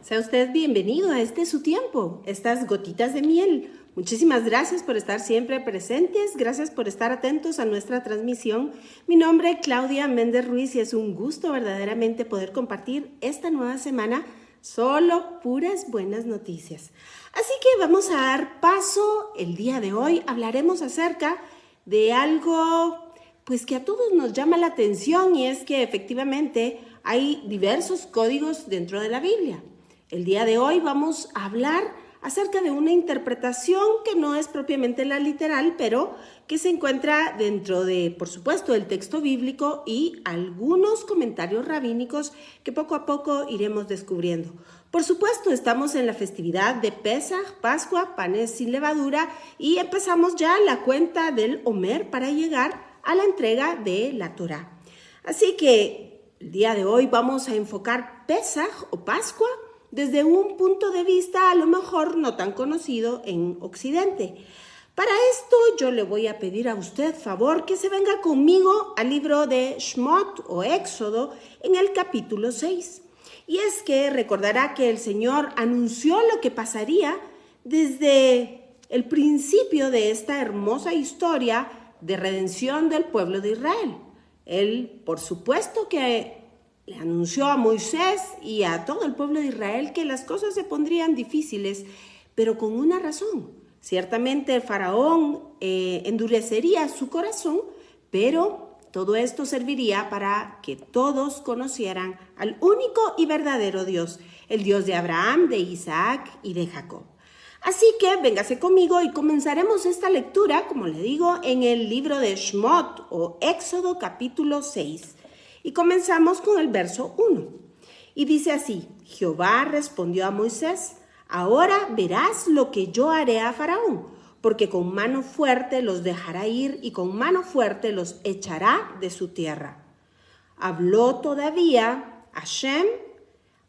Sea usted bienvenido a este su tiempo, estas gotitas de miel. Muchísimas gracias por estar siempre presentes, gracias por estar atentos a nuestra transmisión. Mi nombre es Claudia Méndez Ruiz y es un gusto verdaderamente poder compartir esta nueva semana solo puras buenas noticias. Así que vamos a dar paso. El día de hoy hablaremos acerca de algo pues que a todos nos llama la atención, y es que efectivamente hay diversos códigos dentro de la Biblia. El día de hoy vamos a hablar acerca de una interpretación que no es propiamente la literal, pero que se encuentra dentro de, por supuesto, el texto bíblico y algunos comentarios rabínicos que poco a poco iremos descubriendo. Por supuesto, estamos en la festividad de Pesaj, Pascua, panes sin levadura, y empezamos ya la cuenta del Omer para llegar a la entrega de la Torá. Así que el día de hoy vamos a enfocar Pesaj o Pascua desde un punto de vista a lo mejor no tan conocido en Occidente. Para esto yo le voy a pedir a usted favor que se venga conmigo al libro de Shmot o Éxodo en el capítulo 6. Y es que recordará que el Señor anunció lo que pasaría desde el principio de esta hermosa historia de redención del pueblo de Israel. Él, por supuesto que le anunció a Moisés y a todo el pueblo de Israel que las cosas se pondrían difíciles, pero con una razón. Ciertamente el faraón endurecería su corazón, pero todo esto serviría para que todos conocieran al único y verdadero Dios, el Dios de Abraham, de Isaac y de Jacob. Así que véngase conmigo y comenzaremos esta lectura, como le digo, en el libro de Shmot o Éxodo capítulo 6. Y comenzamos con el verso 1. Y dice así: Jehová respondió a Moisés: ahora verás lo que yo haré a Faraón, porque con mano fuerte los dejará ir y con mano fuerte los echará de su tierra. Habló todavía Hashem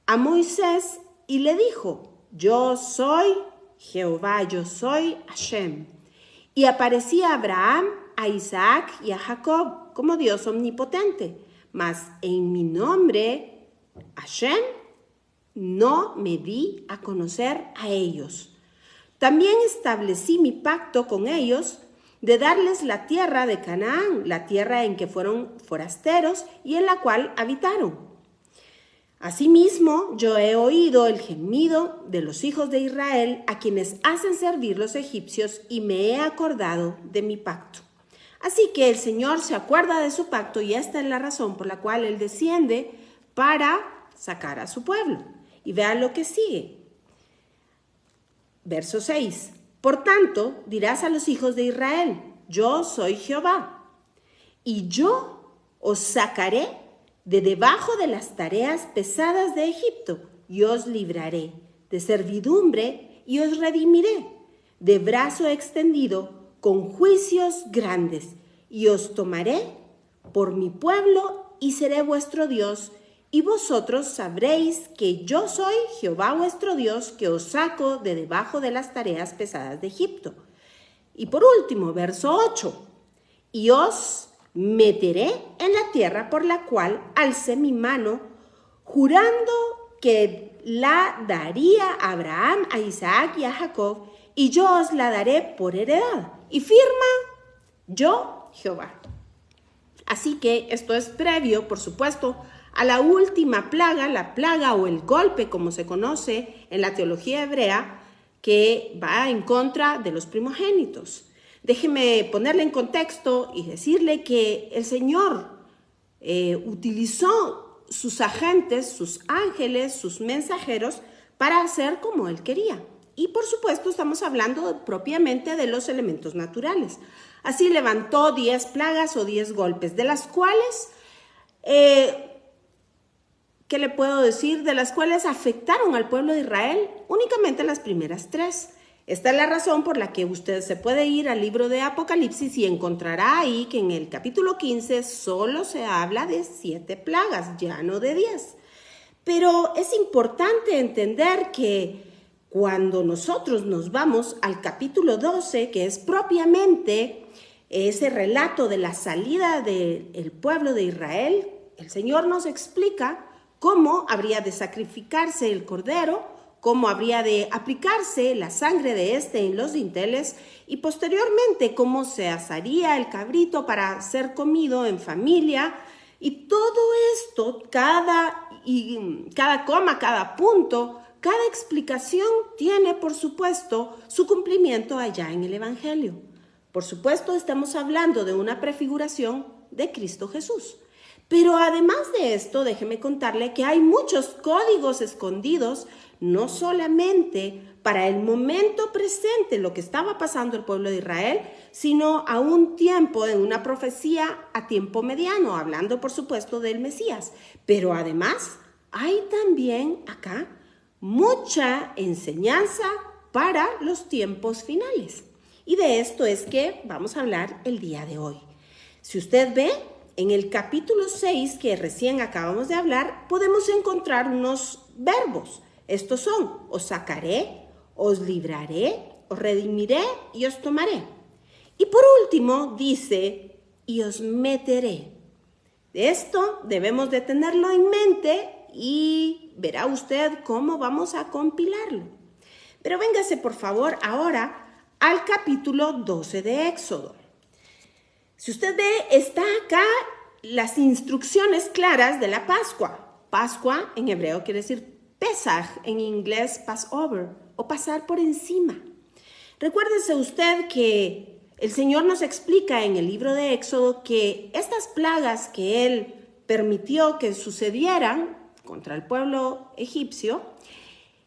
a Moisés y le dijo: yo soy Jehová, yo soy Hashem. Y aparecía a Abraham, a Isaac y a Jacob como Dios omnipotente. Mas en mi nombre, Hashem, no me di a conocer a ellos. También establecí mi pacto con ellos de darles la tierra de Canaán, la tierra en que fueron forasteros y en la cual habitaron. Asimismo, yo he oído el gemido de los hijos de Israel, a quienes hacen servir los egipcios, y me he acordado de mi pacto. Así que el Señor se acuerda de su pacto, y esta es la razón por la cual Él desciende para sacar a su pueblo. Y vean lo que sigue. Verso 6. Por tanto, dirás a los hijos de Israel: yo soy Jehová, y yo os sacaré de debajo de las tareas pesadas de Egipto, y os libraré de servidumbre, y os redimiré de brazo extendido con juicios grandes, y os tomaré por mi pueblo, y seré vuestro Dios, y vosotros sabréis que yo soy Jehová vuestro Dios, que os saco de debajo de las tareas pesadas de Egipto. Y por último, verso 8, y os meteré en la tierra por la cual alcé mi mano, jurando que la daría a Abraham, a Isaac y a Jacob, y yo os la daré por heredad. Y firma yo, Jehová. Así que esto es previo, por supuesto, a la última plaga, la plaga o el golpe, como se conoce en la teología hebrea, que va en contra de los primogénitos. Déjeme ponerle en contexto y decirle que el Señor utilizó sus agentes, sus ángeles, sus mensajeros para hacer como Él quería. Y por supuesto estamos hablando propiamente de los elementos naturales. Así levantó 10 plagas o 10 golpes, de las cuales, ¿qué le puedo decir? De las cuales afectaron al pueblo de Israel únicamente las primeras 3. Esta es la razón por la que usted se puede ir al libro de Apocalipsis y encontrará ahí que en el capítulo 15 solo se habla de 7 plagas, ya no de 10. Pero es importante entender que cuando nosotros nos vamos al capítulo 12, que es propiamente ese relato de la salida del pueblo de Israel, el Señor nos explica cómo habría de sacrificarse el cordero, cómo habría de aplicarse la sangre de este en los dinteles y posteriormente cómo se asaría el cabrito para ser comido en familia. Y todo esto, cada coma, cada punto, cada explicación tiene, por supuesto, su cumplimiento allá en el Evangelio. Por supuesto, estamos hablando de una prefiguración de Cristo Jesús. Pero además de esto, déjeme contarle que hay muchos códigos escondidos, no solamente para el momento presente, lo que estaba pasando el pueblo de Israel, sino a un tiempo, en una profecía a tiempo mediano, hablando por supuesto del Mesías. Pero además hay también acá mucha enseñanza para los tiempos finales. Y de esto es que vamos a hablar el día de hoy. Si usted ve, en el capítulo 6 que recién acabamos de hablar, podemos encontrar unos verbos. Estos son: os sacaré, os libraré, os redimiré y os tomaré. Y por último dice, y os meteré. Esto debemos de tenerlo en mente y verá usted cómo vamos a compilarlo. Pero véngase por favor ahora al capítulo 12 de Éxodo. Si usted ve, está acá las instrucciones claras de la Pascua. Pascua en hebreo quiere decir Pesach, en inglés Passover, o pasar por encima. Recuérdese usted que el Señor nos explica en el libro de Éxodo que estas plagas que Él permitió que sucedieran contra el pueblo egipcio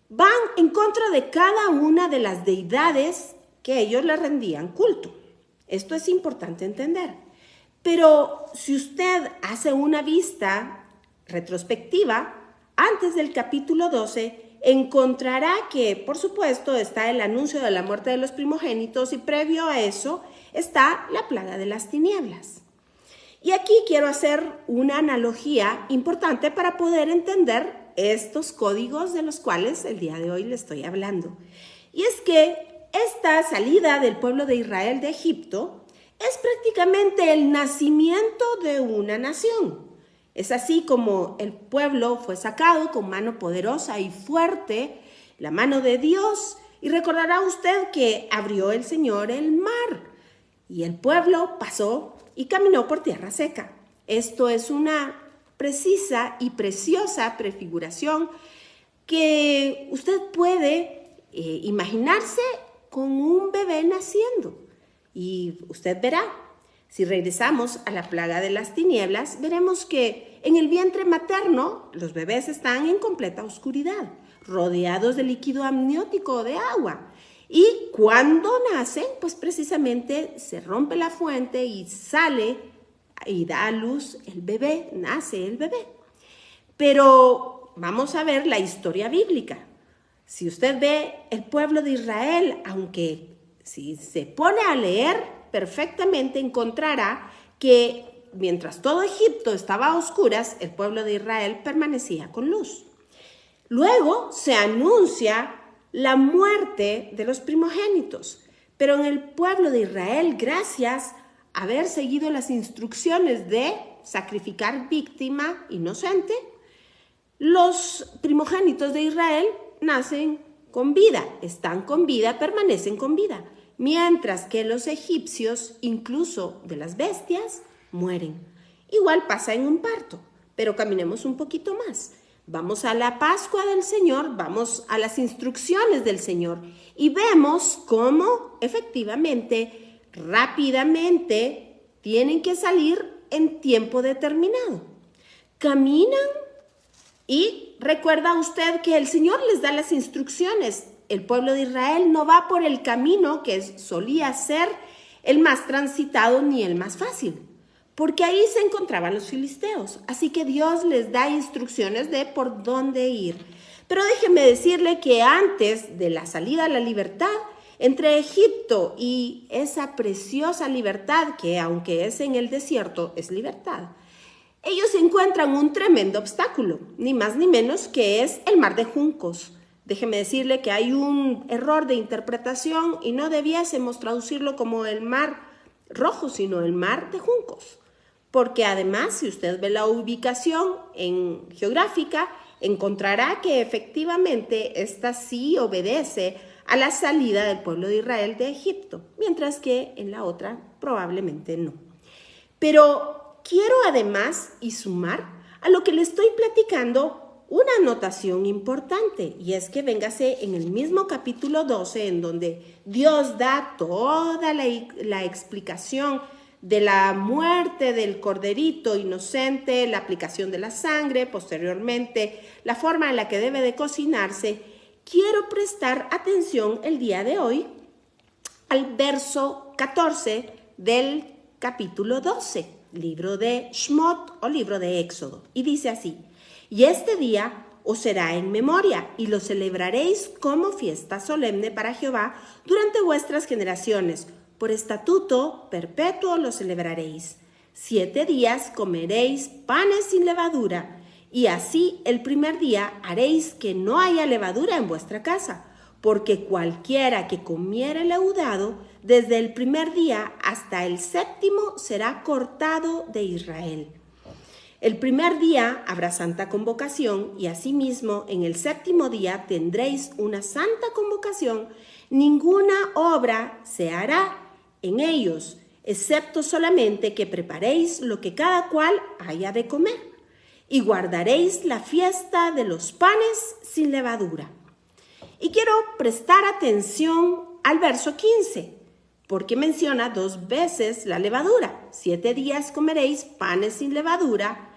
van en contra de cada una de las deidades que ellos le rendían culto. Esto es importante entender. Pero si usted hace una vista retrospectiva, antes del capítulo 12, encontrará que, por supuesto, está el anuncio de la muerte de los primogénitos y previo a eso está la plaga de las tinieblas. Y aquí quiero hacer una analogía importante para poder entender estos códigos de los cuales el día de hoy le estoy hablando. Y es que esta salida del pueblo de Israel de Egipto es prácticamente el nacimiento de una nación. Es así como el pueblo fue sacado con mano poderosa y fuerte, la mano de Dios, y recordará usted que abrió el Señor el mar y el pueblo pasó y caminó por tierra seca. Esto es una precisa y preciosa prefiguración que usted puede imaginarse con un bebé naciendo. Y usted verá, si regresamos a la plaga de las tinieblas, veremos que en el vientre materno los bebés están en completa oscuridad, rodeados de líquido amniótico o de agua. Y cuando nacen, pues precisamente se rompe la fuente y sale y da a luz el bebé, nace el bebé. Pero vamos a ver la historia bíblica. Si usted ve el pueblo de Israel, aunque si se pone a leer perfectamente, encontrará que mientras todo Egipto estaba a oscuras, el pueblo de Israel permanecía con luz. Luego se anuncia la muerte de los primogénitos, pero en el pueblo de Israel, gracias a haber seguido las instrucciones de sacrificar víctima inocente, los primogénitos de Israel nacen con vida, están con vida, permanecen con vida, mientras que los egipcios, incluso de las bestias, mueren. Igual pasa en un parto, pero caminemos un poquito más. Vamos a la Pascua del Señor, vamos a las instrucciones del Señor y vemos cómo efectivamente, rápidamente, tienen que salir en tiempo determinado. Caminan y recuerda usted que el Señor les da las instrucciones. El pueblo de Israel no va por el camino que solía ser el más transitado ni el más fácil, porque ahí se encontraban los filisteos. Así que Dios les da instrucciones de por dónde ir. Pero déjeme decirle que antes de la salida a la libertad, entre Egipto y esa preciosa libertad que, aunque es en el desierto, es libertad, ellos encuentran un tremendo obstáculo, ni más ni menos que es el mar de juncos. Déjeme decirle que hay un error de interpretación y no debiésemos traducirlo como el mar rojo, sino el mar de juncos. porque además, si usted ve la ubicación geográfica, encontrará que efectivamente esta sí obedece a la salida del pueblo de Israel de Egipto, mientras que en la otra probablemente no. Pero quiero además y sumar a lo que le estoy platicando una anotación importante, y es que véngase en el mismo capítulo 12, en donde Dios da toda la explicación de la muerte del corderito inocente, la aplicación de la sangre, posteriormente la forma en la que debe de cocinarse. Quiero prestar atención el día de hoy al verso 14 del capítulo 12, libro de Shmot o libro de Éxodo, y dice así: y este día os será en memoria, y lo celebraréis como fiesta solemne para Jehová durante vuestras generaciones. Por estatuto perpetuo lo celebraréis. 7 días comeréis panes sin levadura, y así el primer día haréis que no haya levadura en vuestra casa, porque cualquiera que comiere leudado, desde el primer día hasta el 7º será cortado de Israel. El primer día habrá santa convocación, y asimismo en el 7º día tendréis una santa convocación. Ninguna obra se hará en ellos, excepto solamente que preparéis lo que cada cual haya de comer, y guardaréis la fiesta de los panes sin levadura. Y quiero prestar atención al verso 15, porque menciona 2 veces la levadura. 7 días comeréis panes sin levadura,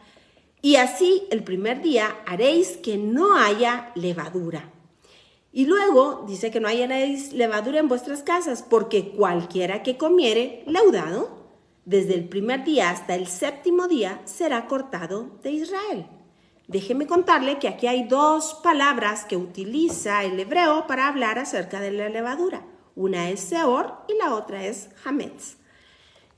y así el primer día haréis que no haya levadura. Y luego dice que no haya levadura en vuestras casas, porque cualquiera que comiere leudado, desde el primer día hasta el 7º día, será cortado de Israel. Déjeme contarle que aquí hay 2 palabras que utiliza el hebreo para hablar acerca de la levadura. Una es seor y la otra es hametz.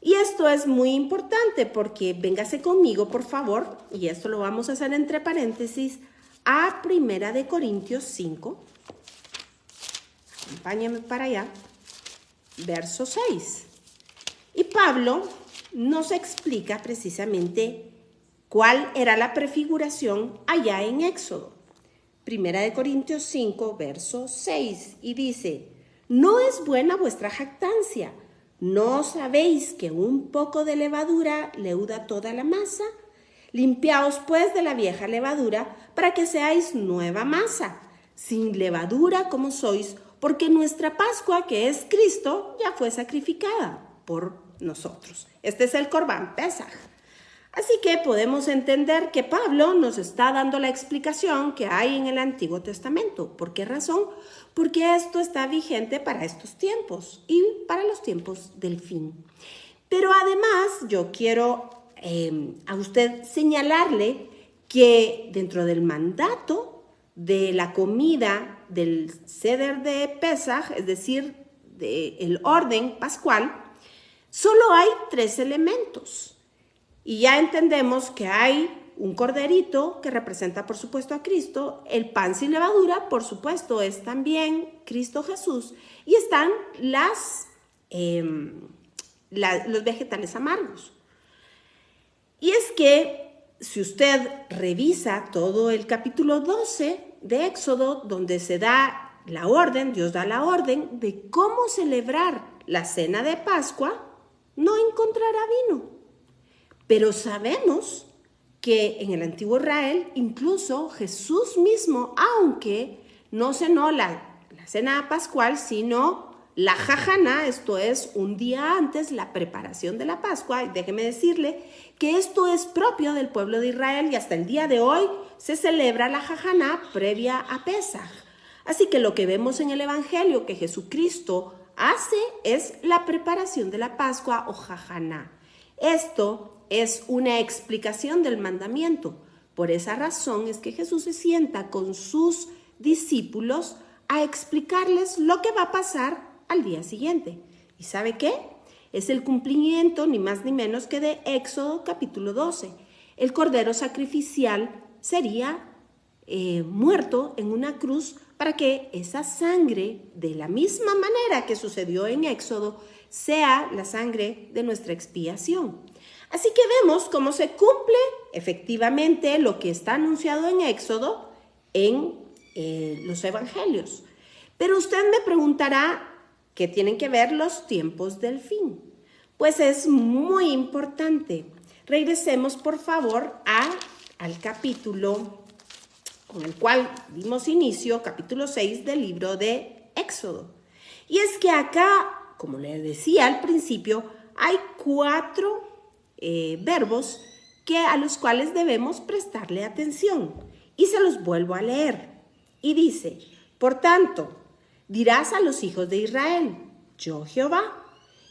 Y esto es muy importante porque véngase conmigo, por favor, y esto lo vamos a hacer entre paréntesis, a 1 Corintios 5. Acompáñenme para allá, verso 6. Y Pablo nos explica precisamente cuál era la prefiguración allá en Éxodo. 1 Corintios 5, verso 6, y dice: no es buena vuestra jactancia. ¿No sabéis que un poco de levadura leuda toda la masa? Limpiaos pues de la vieja levadura para que seáis nueva masa, sin levadura como sois, porque nuestra Pascua, que es Cristo, ya fue sacrificada por nosotros. Este es el Corbán Pesaj. Así que podemos entender que Pablo nos está dando la explicación que hay en el Antiguo Testamento. ¿Por qué razón? Porque esto está vigente para estos tiempos y para los tiempos del fin. Pero además yo quiero a usted señalarle que dentro del mandato de la comida del Seder de Pesaj, es decir, del orden pascual, solo hay 3 elementos. Y ya entendemos que hay un corderito que representa, por supuesto, a Cristo. El pan sin levadura, por supuesto, es también Cristo Jesús. Y están los vegetales amargos. Y es que si usted revisa todo el capítulo 12 de Éxodo, donde se da la orden, Dios da la orden de cómo celebrar la cena de Pascua, no encontrará vino. Pero sabemos que en el antiguo Israel, incluso Jesús mismo, aunque no cenó la cena pascual, sino la jajaná, esto es un día antes, la preparación de la Pascua. Y déjeme decirle que esto es propio del pueblo de Israel y hasta el día de hoy se celebra la jajaná previa a Pesaj. Así que lo que vemos en el Evangelio que Jesucristo hace es la preparación de la Pascua o jajaná. Esto es una explicación del mandamiento. Por esa razón es que Jesús se sienta con sus discípulos a explicarles lo que va a pasar al día siguiente. ¿Y sabe qué? Es el cumplimiento ni más ni menos que de Éxodo capítulo 12. El cordero sacrificial sería muerto en una cruz para que esa sangre, de la misma manera que sucedió en Éxodo, sea la sangre de nuestra expiación. Así que vemos cómo se cumple efectivamente lo que está anunciado en Éxodo en los evangelios. Pero usted me preguntará, ¿qué tienen que ver los tiempos del fin? Pues es muy importante. Regresemos, por favor, al capítulo con el cual dimos inicio, capítulo 6 del libro de Éxodo. Y es que acá, como le decía al principio, hay 4 verbos a los cuales debemos prestarle atención. Y se los vuelvo a leer. Y dice, por tanto, dirás a los hijos de Israel, yo Jehová,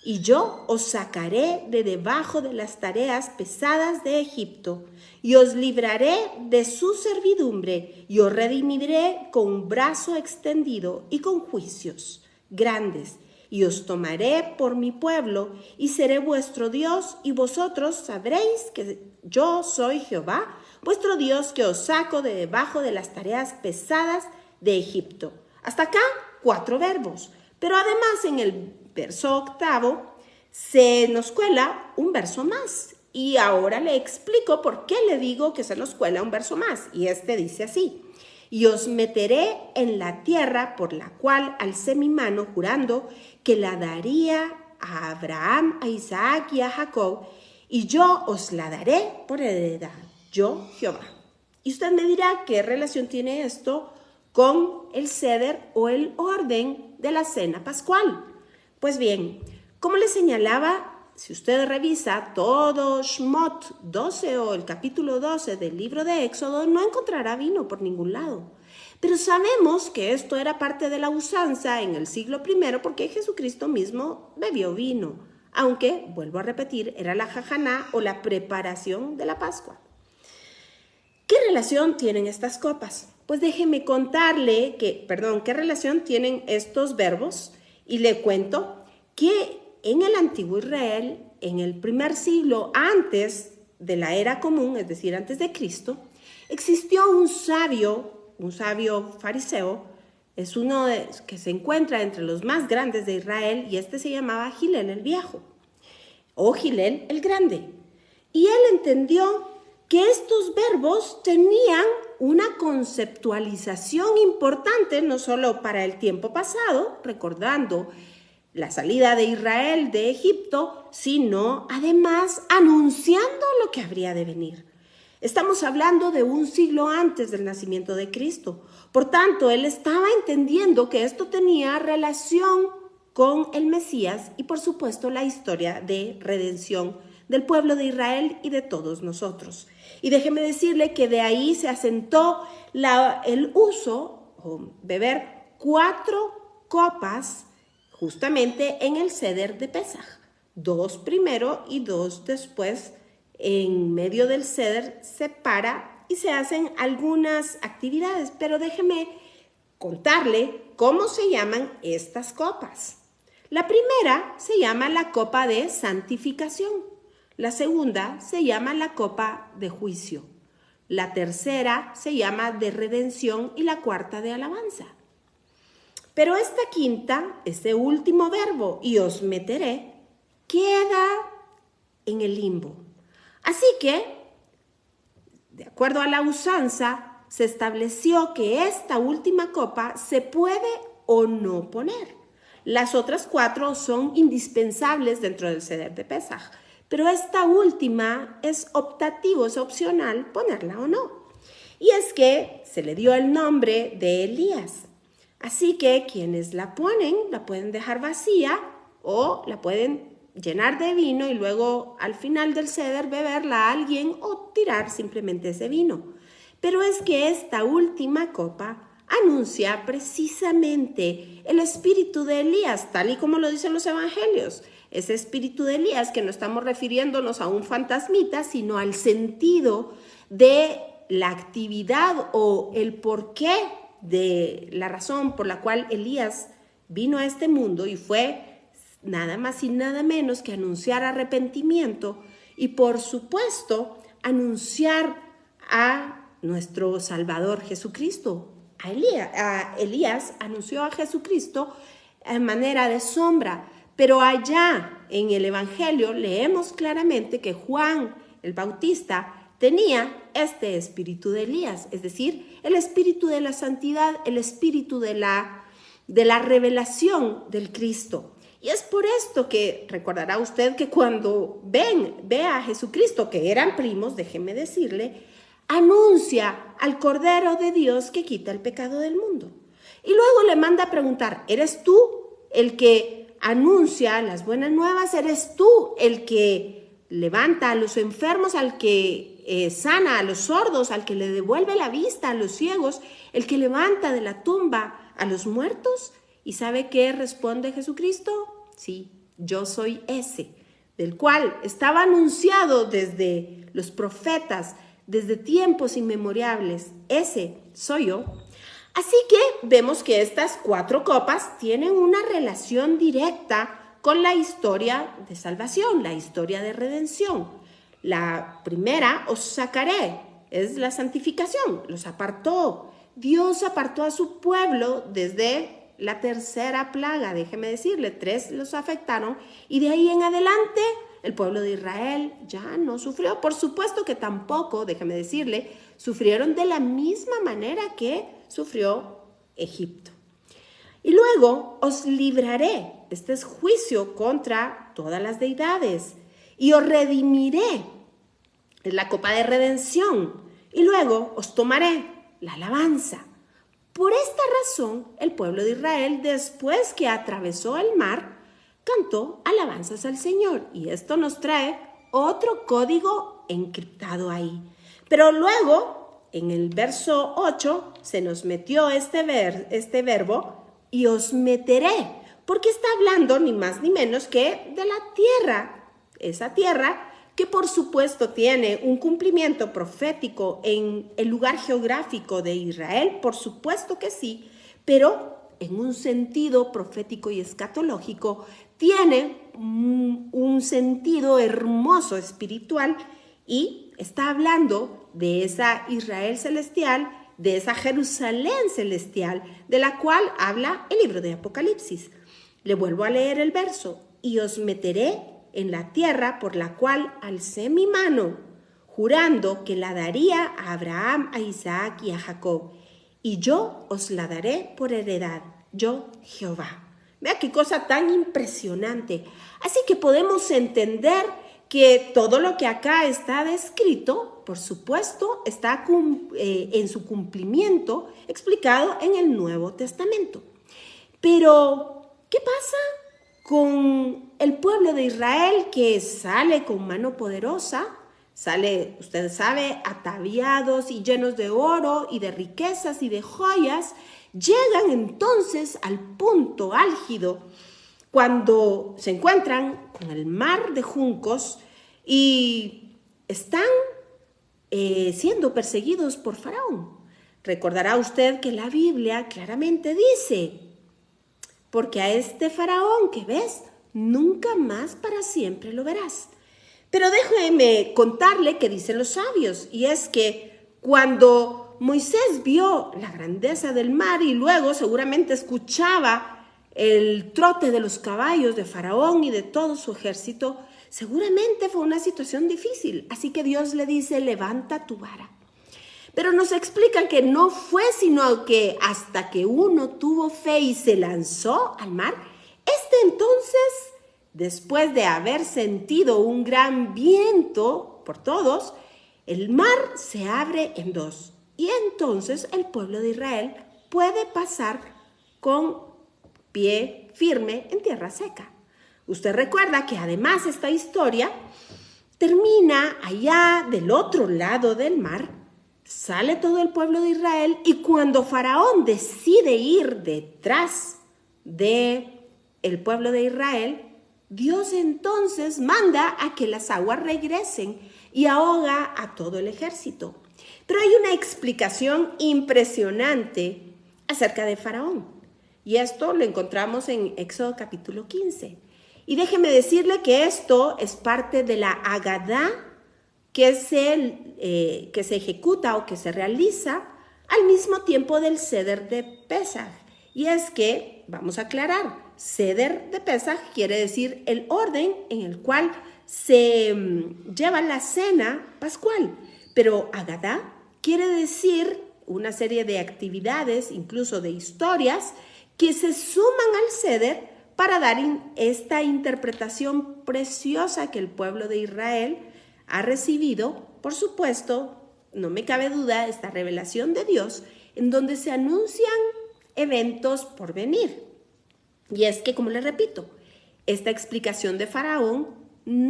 y yo os sacaré de debajo de las tareas pesadas de Egipto, y os libraré de su servidumbre, y os redimiré con un brazo extendido y con juicios grandes, y os tomaré por mi pueblo, y seré vuestro Dios, y vosotros sabréis que yo soy Jehová, vuestro Dios, que os saco de debajo de las tareas pesadas de Egipto. Hasta acá, 4 verbos. Pero además en el verso 8 se nos cuela un verso más. Y ahora le explico por qué le digo que se nos cuela un verso más. Y dice así: y os meteré en la tierra por la cual alcé mi mano jurando que la daría a Abraham, a Isaac y a Jacob, y yo os la daré por heredad, yo Jehová. Y usted me dirá, ¿qué relación tiene esto con el ceder o el orden de la cena pascual? Pues bien, como le señalaba, si usted revisa todo Shmot 12 o el capítulo 12 del libro de Éxodo, no encontrará vino por ningún lado. Pero sabemos que esto era parte de la usanza en el siglo I porque Jesucristo mismo bebió vino, aunque, vuelvo a repetir, era la jajaná o la preparación de la Pascua. ¿Qué relación tienen estas copas? Pues déjeme contarle qué relación tienen estos verbos, y le cuento que en el antiguo Israel, en el primer siglo antes de la era común, es decir, antes de Cristo, existió un sabio fariseo, es uno que se encuentra entre los más grandes de Israel, y se llamaba Gilel el Viejo, o Gilel el Grande. Y él entendió que estos verbos tenían una conceptualización importante, no solo para el tiempo pasado, recordando la salida de Israel de Egipto, sino además anunciando lo que habría de venir. Estamos hablando de un siglo antes del nacimiento de Cristo. Por tanto, él estaba entendiendo que esto tenía relación con el Mesías y, por supuesto, la historia de redención del pueblo de Israel y de todos nosotros. Y déjeme decirle que de ahí se asentó el uso o beber 4 copas justamente en el Seder de Pesaj. 2 primero y 2 después. En medio del Seder se para y se hacen algunas actividades, pero déjeme contarle cómo se llaman estas copas. La primera se llama la copa de santificación. La segunda se llama la copa de juicio. La tercera se llama de redención y la cuarta de alabanza. Pero esta quinta, este último verbo, y os meteré, queda en el limbo. Así que, de acuerdo a la usanza, se estableció que esta última copa se puede o no poner. Las otras 4 son indispensables dentro del Seder de Pesaj, pero esta última es optativo, es opcional ponerla o no. Y es que se le dio el nombre de Elías. Así que quienes la ponen, la pueden dejar vacía o la pueden llenar de vino y luego al final del Seder beberla a alguien o tirar simplemente ese vino. Pero es que esta última copa anuncia precisamente el espíritu de Elías, tal y como lo dicen los evangelios. Ese espíritu de Elías, que no estamos refiriéndonos a un fantasmita, sino al sentido de la actividad o el porqué de la razón por la cual Elías vino a este mundo, y fue nada más y nada menos que anunciar arrepentimiento y, por supuesto, anunciar a nuestro Salvador Jesucristo. Elías anunció a Jesucristo en manera de sombra, Pero allá en el Evangelio leemos claramente que Juan el Bautista tenía este espíritu de Elías, es decir, el espíritu de la santidad, el espíritu de la revelación del Cristo. Y es por esto que recordará usted que cuando ve a Jesucristo, que eran primos, déjeme decirle, anuncia al Cordero de Dios que quita el pecado del mundo. Y luego le manda a preguntar, ¿eres tú el que anuncia las buenas nuevas? ¿Eres tú el que levanta a los enfermos, al que sana a los sordos, al que le devuelve la vista a los ciegos, el que levanta de la tumba a los muertos? ¿Y sabe qué responde Jesucristo? Sí, yo soy ese, del cual estaba anunciado desde los profetas, desde tiempos inmemorables. Ese soy yo. Así que vemos que estas 4 copas tienen una relación directa con la historia de salvación, la historia de redención. La primera, os sacaré, es la santificación, los apartó. Dios apartó a su pueblo desde la tercera plaga, déjeme decirle, 3 los afectaron y de ahí en adelante el pueblo de Israel ya no sufrió. Por supuesto que tampoco, déjeme decirle, sufrieron de la misma manera que sufrió Egipto. Y luego os libraré, este es juicio contra todas las deidades, y os redimiré, es la copa de redención, y luego os tomaré la alabanza. Por esta razón, el pueblo de Israel, después que atravesó el mar, cantó alabanzas al Señor. Y esto nos trae otro código encriptado ahí. Pero luego, en el verso 8, se nos metió este verbo, y os meteré, porque está hablando ni más ni menos que de la tierra. Esa tierra que por supuesto tiene un cumplimiento profético en el lugar geográfico de Israel, por supuesto que sí, pero en un sentido profético y escatológico tiene un sentido hermoso espiritual y está hablando de esa Israel celestial, de esa Jerusalén celestial, de la cual habla el libro de Apocalipsis. Le vuelvo a leer el verso, y os meteré en la tierra por la cual alcé mi mano, jurando que la daría a Abraham, a Isaac y a Jacob, y yo os la daré por heredad, yo Jehová. Vea qué cosa tan impresionante. Así que podemos entender que todo lo que acá está descrito, por supuesto, está en su cumplimiento explicado en el Nuevo Testamento. Pero, ¿qué pasa con el pueblo de Israel que sale con mano poderosa? Sale, usted sabe, ataviados y llenos de oro y de riquezas y de joyas. Llegan entonces al punto álgido cuando se encuentran con el mar de juncos y están siendo perseguidos por Faraón. Recordará usted que la Biblia claramente dice: porque a este Faraón que ves, nunca más para siempre lo verás. Pero déjeme contarle qué dicen los sabios, y es que cuando Moisés vio la grandeza del mar y luego seguramente escuchaba el trote de los caballos de Faraón y de todo su ejército, seguramente fue una situación difícil. Así que Dios le dice: levanta tu vara. Pero nos explican que no fue sino que hasta que uno tuvo fe y se lanzó al mar, entonces, después de haber sentido un gran viento por todos, el mar se abre en 2. Y entonces el pueblo de Israel puede pasar con pie firme en tierra seca. Usted recuerda que además esta historia termina allá del otro lado del mar. Sale todo el pueblo de Israel y cuando Faraón decide ir detrás del pueblo de Israel, Dios entonces manda a que las aguas regresen y ahoga a todo el ejército. Pero hay una explicación impresionante acerca de Faraón. Y esto lo encontramos en Éxodo capítulo 15. Y déjeme decirle que esto es parte de la Agadá que se ejecuta o que se realiza al mismo tiempo del Seder de Pesaj. Y es que, vamos a aclarar, Seder de Pesaj quiere decir el orden en el cual se lleva la cena pascual, pero Agadá quiere decir una serie de actividades, incluso de historias, que se suman al Seder para dar esta interpretación preciosa que el pueblo de Israel ha recibido, por supuesto, no me cabe duda, esta revelación de Dios, en donde se anuncian eventos por venir. Y es que, como les repito, esta explicación de Faraón,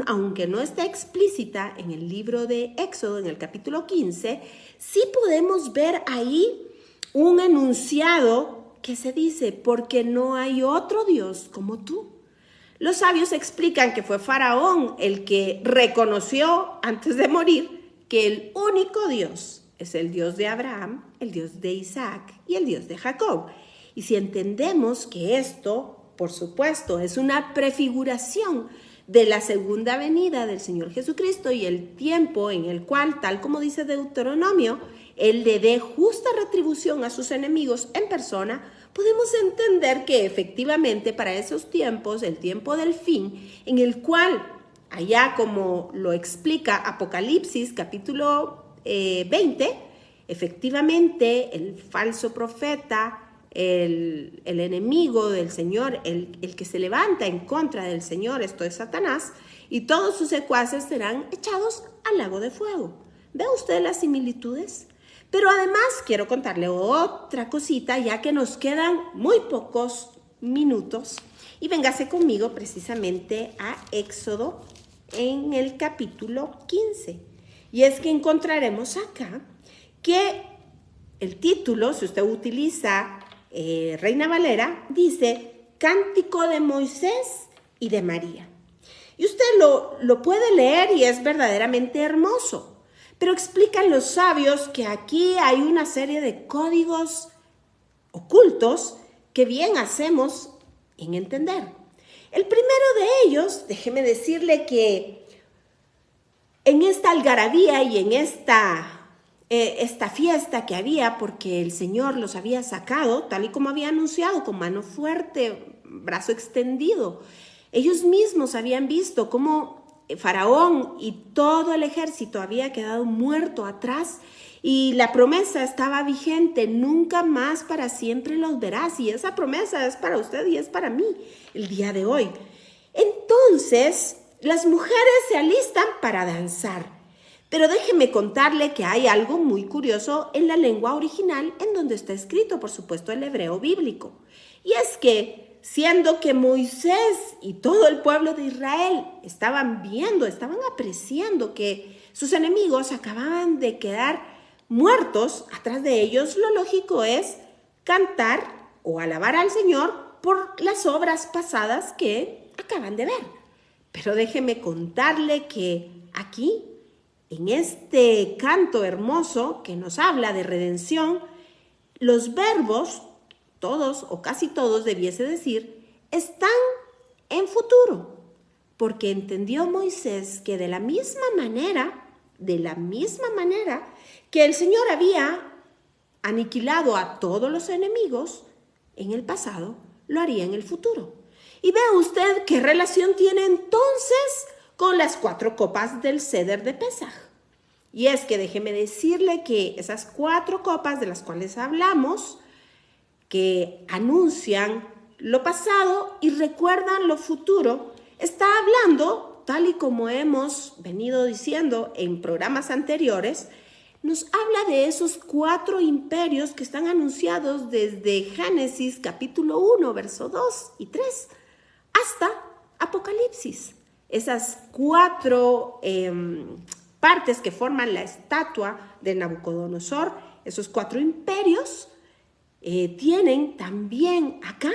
aunque no está explícita en el libro de Éxodo, en el capítulo 15, sí podemos ver ahí un enunciado que se dice, porque no hay otro Dios como tú. Los sabios explican que fue Faraón el que reconoció antes de morir que el único Dios es el Dios de Abraham, el Dios de Isaac y el Dios de Jacob. Y si entendemos que esto, por supuesto, es una prefiguración de la segunda venida del Señor Jesucristo y el tiempo en el cual, tal como dice Deuteronomio, Él le dé justa retribución a sus enemigos en persona, podemos entender que efectivamente para esos tiempos, el tiempo del fin, en el cual, allá como lo explica Apocalipsis capítulo 20, efectivamente el falso profeta, el enemigo del Señor, el que se levanta en contra del Señor, esto es Satanás, y todos sus secuaces serán echados al lago de fuego. ¿Ve usted las similitudes? Pero además quiero contarle otra cosita, ya que nos quedan muy pocos minutos, y véngase conmigo precisamente a Éxodo en el capítulo 15. Y es que encontraremos acá que el título, si usted utiliza Reina Valera, dice Cántico de Moisés y de María. Y usted lo puede leer y es verdaderamente hermoso. Pero explican los sabios que aquí hay una serie de códigos ocultos que bien hacemos en entender. El primero de ellos, déjeme decirle que en esta algarabía y en esta fiesta que había, porque el Señor los había sacado, tal y como había anunciado, con mano fuerte, brazo extendido, ellos mismos habían visto cómo Faraón y todo el ejército había quedado muerto atrás y la promesa estaba vigente, nunca más para siempre los verás, y esa promesa es para usted y es para mí el día de hoy. Entonces, las mujeres se alistan para danzar, pero déjeme contarle que hay algo muy curioso en la lengua original en donde está escrito, por supuesto, el hebreo bíblico, y es que siendo que Moisés y todo el pueblo de Israel estaban apreciando que sus enemigos acababan de quedar muertos atrás de ellos, lo lógico es cantar o alabar al Señor por las obras pasadas que acaban de ver. Pero déjeme contarle que aquí, en este canto hermoso que nos habla de redención, los verbos, todos o casi todos debiese decir, están en futuro, porque entendió Moisés que de la misma manera que el Señor había aniquilado a todos los enemigos en el pasado, lo haría en el futuro. Y ve usted qué relación tiene entonces con las 4 copas del Seder de Pesaj. Y es que déjeme decirle que esas 4 copas de las cuales hablamos, que anuncian lo pasado y recuerdan lo futuro, está hablando, tal y como hemos venido diciendo en programas anteriores, nos habla de esos 4 imperios que están anunciados desde Génesis capítulo 1, verso 2 y 3, hasta Apocalipsis. Esas 4 partes que forman la estatua de Nabucodonosor, esos 4 imperios, tienen también acá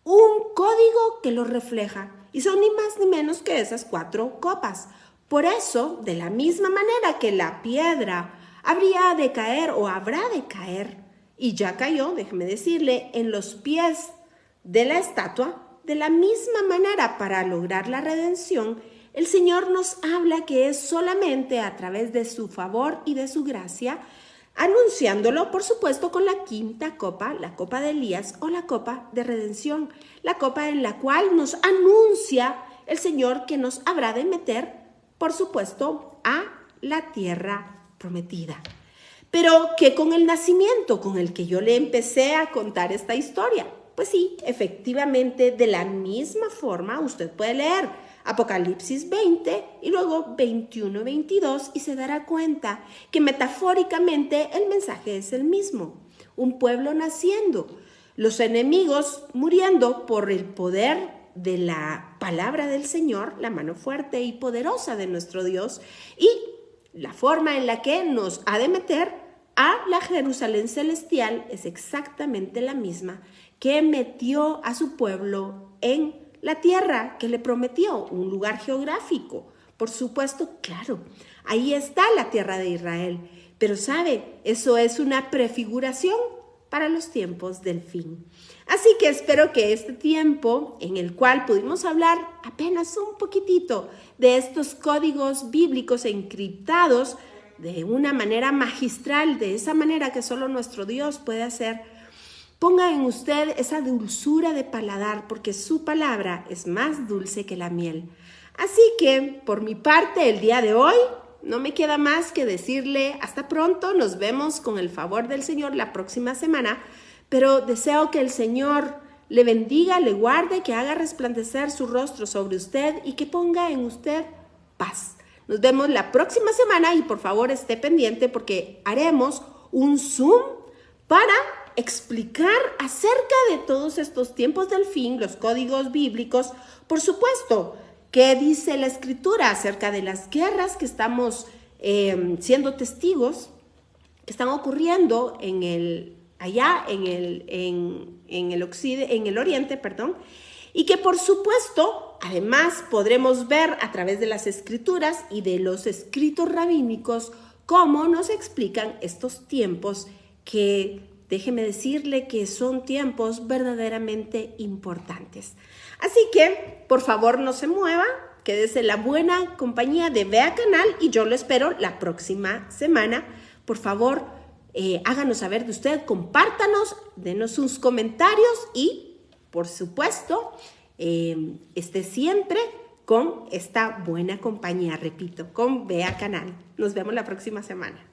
un código que los refleja y son ni más ni menos que esas 4 copas. Por eso, de la misma manera que la piedra habría de caer o habrá de caer, y ya cayó, déjeme decirle, en los pies de la estatua, de la misma manera para lograr la redención, el Señor nos habla que es solamente a través de su favor y de su gracia anunciándolo, por supuesto, con la quinta copa, la copa de Elías o la copa de redención, la copa en la cual nos anuncia el Señor que nos habrá de meter, por supuesto, a la tierra prometida. Pero ¿qué con el nacimiento con el que yo le empecé a contar esta historia? Pues sí, efectivamente, de la misma forma usted puede leer Apocalipsis 20 y luego 21, 22 y se dará cuenta que metafóricamente el mensaje es el mismo. Un pueblo naciendo, los enemigos muriendo por el poder de la palabra del Señor, la mano fuerte y poderosa de nuestro Dios, y la forma en la que nos ha de meter a la Jerusalén celestial es exactamente la misma que metió a su pueblo en la tierra que le prometió, un lugar geográfico. Por supuesto, claro, ahí está la tierra de Israel. Pero sabe, eso es una prefiguración para los tiempos del fin. Así que espero que este tiempo en el cual pudimos hablar apenas un poquitito de estos códigos bíblicos encriptados de una manera magistral, de esa manera que solo nuestro Dios puede hacer, ponga en usted esa dulzura de paladar, porque su palabra es más dulce que la miel. Así que, por mi parte, el día de hoy, no me queda más que decirle hasta pronto. Nos vemos con el favor del Señor la próxima semana, pero deseo que el Señor le bendiga, le guarde, que haga resplandecer su rostro sobre usted y que ponga en usted paz. Nos vemos la próxima semana y por favor esté pendiente porque haremos un Zoom para explicar acerca de todos estos tiempos del fin, los códigos bíblicos, por supuesto, qué dice la Escritura acerca de las guerras que estamos siendo testigos, que están ocurriendo en el oriente, y que por supuesto, además podremos ver a través de las Escrituras y de los escritos rabínicos cómo nos explican estos tiempos que déjeme decirle que son tiempos verdaderamente importantes. Así que, por favor, no se mueva, quédese en la buena compañía de Vea Canal y yo lo espero la próxima semana. Por favor, háganos saber de usted, compártanos, denos sus comentarios y, por supuesto, esté siempre con esta buena compañía, repito, con Vea Canal. Nos vemos la próxima semana.